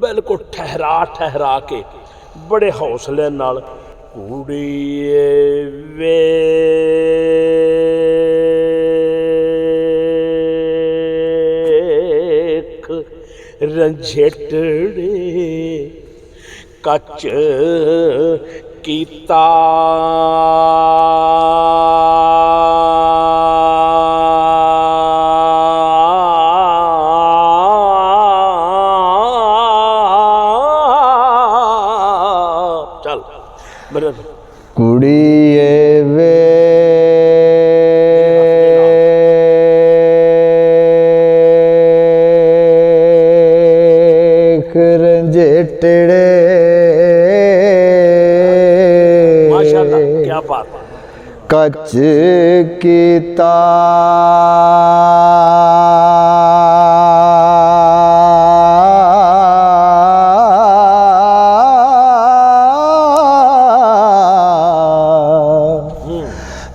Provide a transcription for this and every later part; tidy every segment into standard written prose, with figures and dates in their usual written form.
बिल्कुल ठहरा ठहरा के बड़े हौसले नाल कुड़िए वे रंझेटड़े कच कीता चल मेरे कुड़िए वे रंझेटड़े माशाल्लाह क्या बात है कच कीता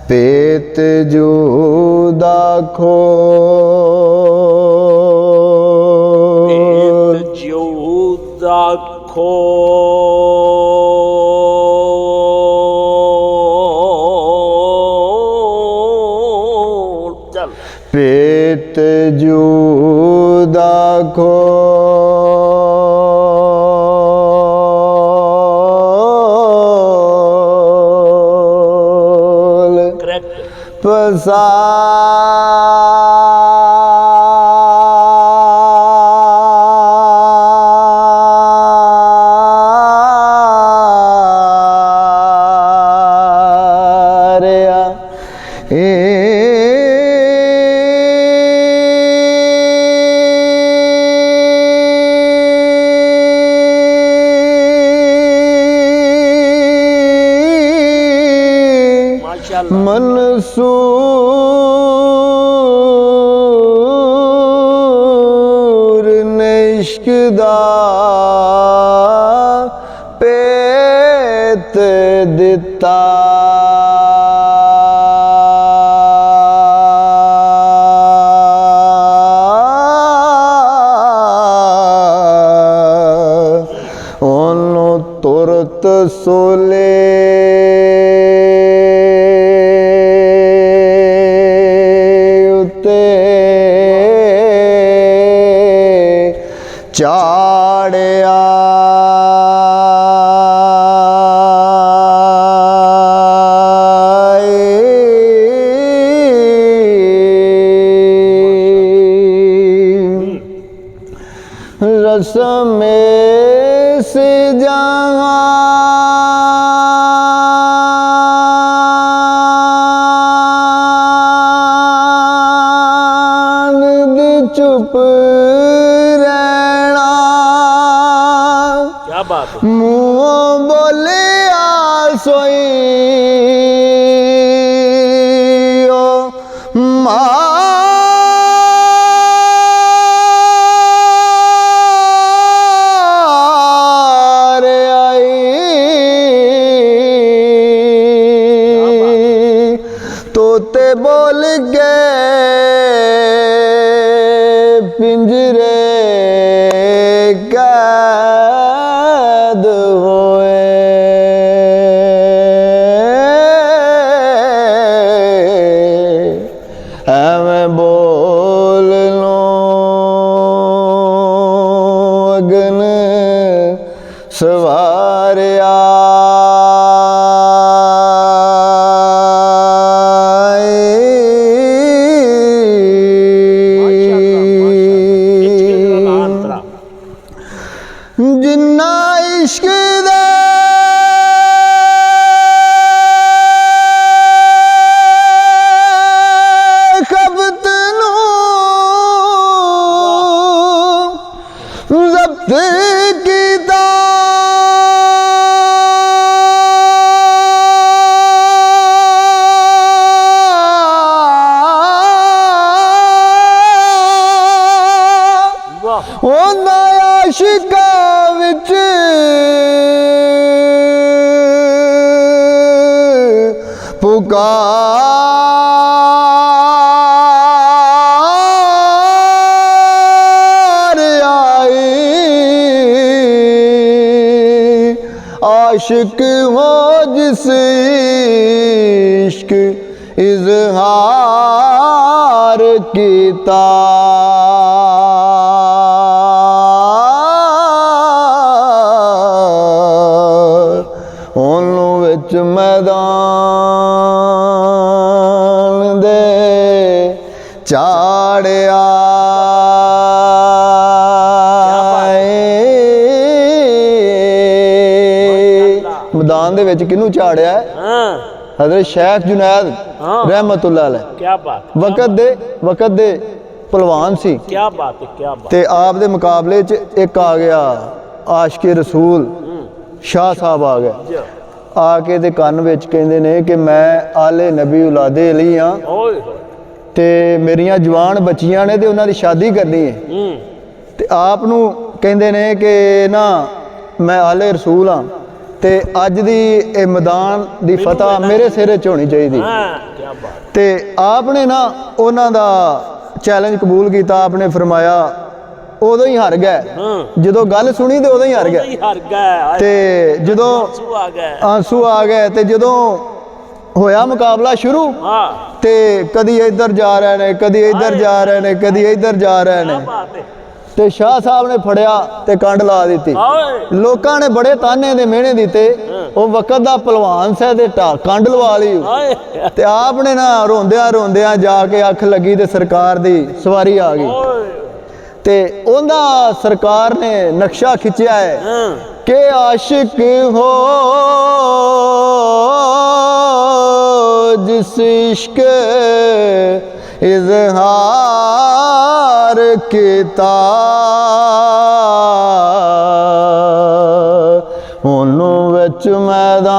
पेत जुदा खो जिउदा खो चल पेत जुदा खो पसा मंसूर ने इश्क दा पेत दिता ओनू तुरत सोले चाड़िया रस्म से जहान दी चुप मुँह बोलिया सोई ओ मार आई तोते बोल गए पिंजरे कैद होए मैं बोल लो अगन सवारिया जिन्ना इश्क दे खबत नू जब्त कीता आशिका विच पुकार आई आशिक हो जिस इश्क इजहार कीता ਉਹਨੂੰ ਵਿੱਚ ਮੈਦਾਨ ਦੇ ਚਾੜਿਆ मैदान दे विच किनू चाड़िया है? हज़रत शेख जुनैद रहमतुल्लाह अलैह क्या बात वक़्त दे पहलवान सी। क्या बात है, क्या बात। ते आप दे मुकाबले च एक आ गया आशिक़े रसूल शाह साहब आ गए आके ते कन्न विच कहंदे ने कि मैं आले नबी औलादे अली हाँ ते मेरियां जवान बच्चियां ने ते उन्हां दी शादी करनी है ते आप नूं कहंदे ने कि ना मैं आले रसूल हाँ ते अज दी ए मैदान दी फतह मेरे सिर च होनी चाहिए। ते आपने ना उन्हां दा चैलेंज कबूल किया। आपने फरमाया उदों ही हार गए जो गल सुनी तो उदों ही हार गए ते जदों आंसू आ गए ते जदों होया मुकाबला शुरू ते कदी इधर जा रहे ने कदी इधर जा रहे ने कदी इधर जा रहे ने ते शाह साहब ने फड़िया ते कंड ला दी। लोगों ने बड़े ताने दे मेहने दिते वो वक़्त दा पहलवान सा ते कंड लवा ली ते आपने ना रोंदिया रोंदिया जाके अख लगी ते सरकार दी सवारी आ गई ते उन्दा सरकार ने नक्शा खिंचिया है कि आशिक हो जिस इश्क इजहार कीता ਉਹਨੂੰ ਵਿੱਚ ਮੈਦਾਨ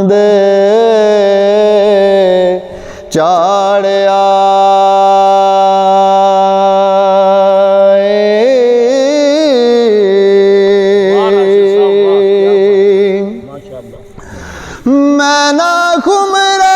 ਦੇ ਚਾੜਿਆ मैं ना खुमरा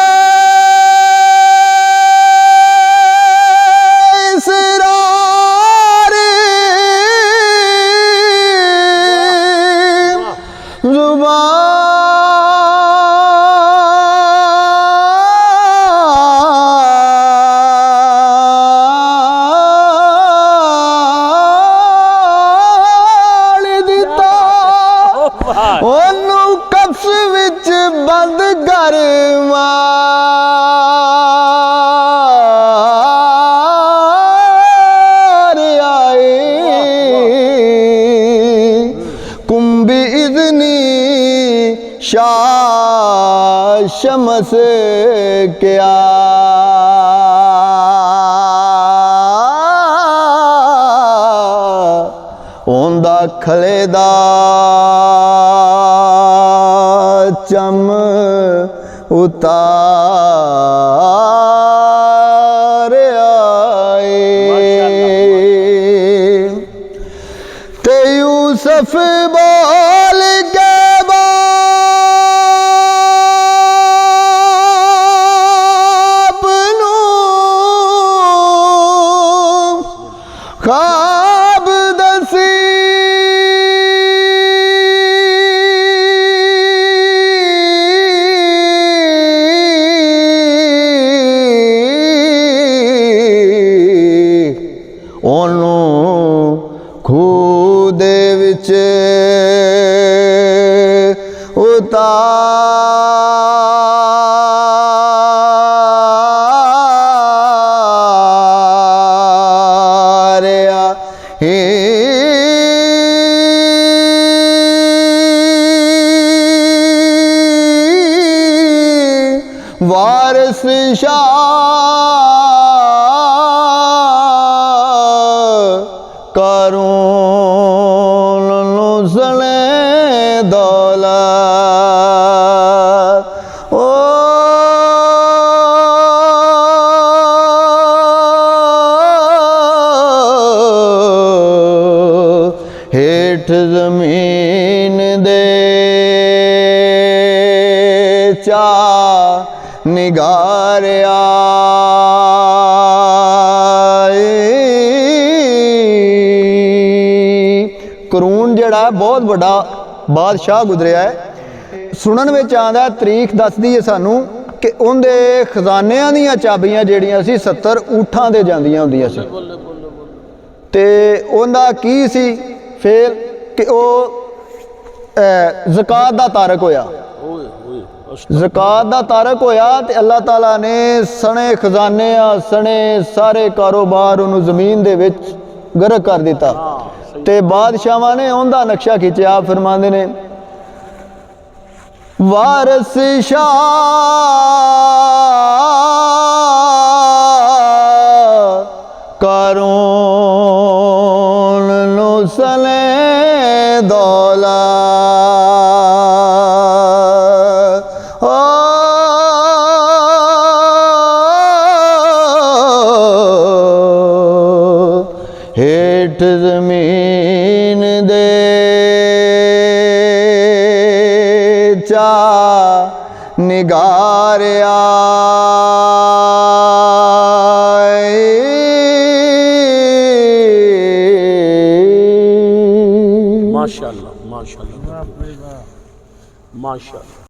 ਉਹਨੂੰ ਕਬਸ ਵਿੱਚ ਬੰਦ ਕਰ ਮਾਰਿਆ ਕੁੰਭੀ ਇਜ਼ਨੀ शाह शमस क्या ओंदा खले दा चम उतार आए ते यूसुफ बोल के ख्वाब दसी ਉਹਨੂੰ ਖੂਹ ਦੇ ਵਿੱਚ ਉਤਾਰਿਆ वारिस शाह करून नुसले दौलत ओ हेठ जमीन दे चा निगारिया ਜਿਹੜਾ ਹੈ ਬਹੁਤ ਵੱਡਾ ਬਾਦਸ਼ਾਹ ਗੁਜ਼ਰਿਆ ਹੈ। ਸੁਣਨ ਵਿੱਚ ਆਉਂਦਾ, ਤਰੀਖ ਦੱਸਦੀ ਹੈ ਸਾਨੂੰ ਕਿ ਉਹਦੇ ਖਜ਼ਾਨਿਆਂ ਦੀਆਂ ਚਾਬੀਆਂ ਜਿਹੜੀਆਂ ਸੀ 70 ਊਠਾਂ ਦੇ ਜਾਂਦੀਆਂ ਹੁੰਦੀਆਂ ਸੀ। ਤੇ ਉਹਦਾ ਕੀ ਸੀ ਫਿਰ ਕਿ ਉਹ ਜ਼ਕਾਤ ਦਾ ਤਾਰਕ ਹੋਇਆ। ਜ਼ਕਾਤ ਦਾ ਤਾਰਕ ਹੋਇਆ ਤੇ ਅੱਲਾਹ ਤਾਲਾ ਨੇ ਸਣੇ ਖਜ਼ਾਨਿਆਂ ਸਣੇ ਸਾਰੇ ਕਾਰੋਬਾਰ ਉਹਨੂੰ ਜ਼ਮੀਨ ਦੇ ਵਿੱਚ ਗਰਕ ਕਰ ਦਿੱਤਾ। ਤੇ ਬਾਦਸ਼ਾਹਾਂ ਨੇ ਉਹਦਾ ਨਕਸ਼ਾ ਖਿੱਚਿਆ। ਫਰਮਾਉਂਦੇ ਨੇ ਵਾਰਸ ਸ਼ਾਹ ਕਾਰੂਨ ਨੂੰ ਸਲੇ ਦੌਲਾ हेठ जमीन दे चा निगारिया माशाअल्लाह माशाअल्लाह माशाअल्लाह।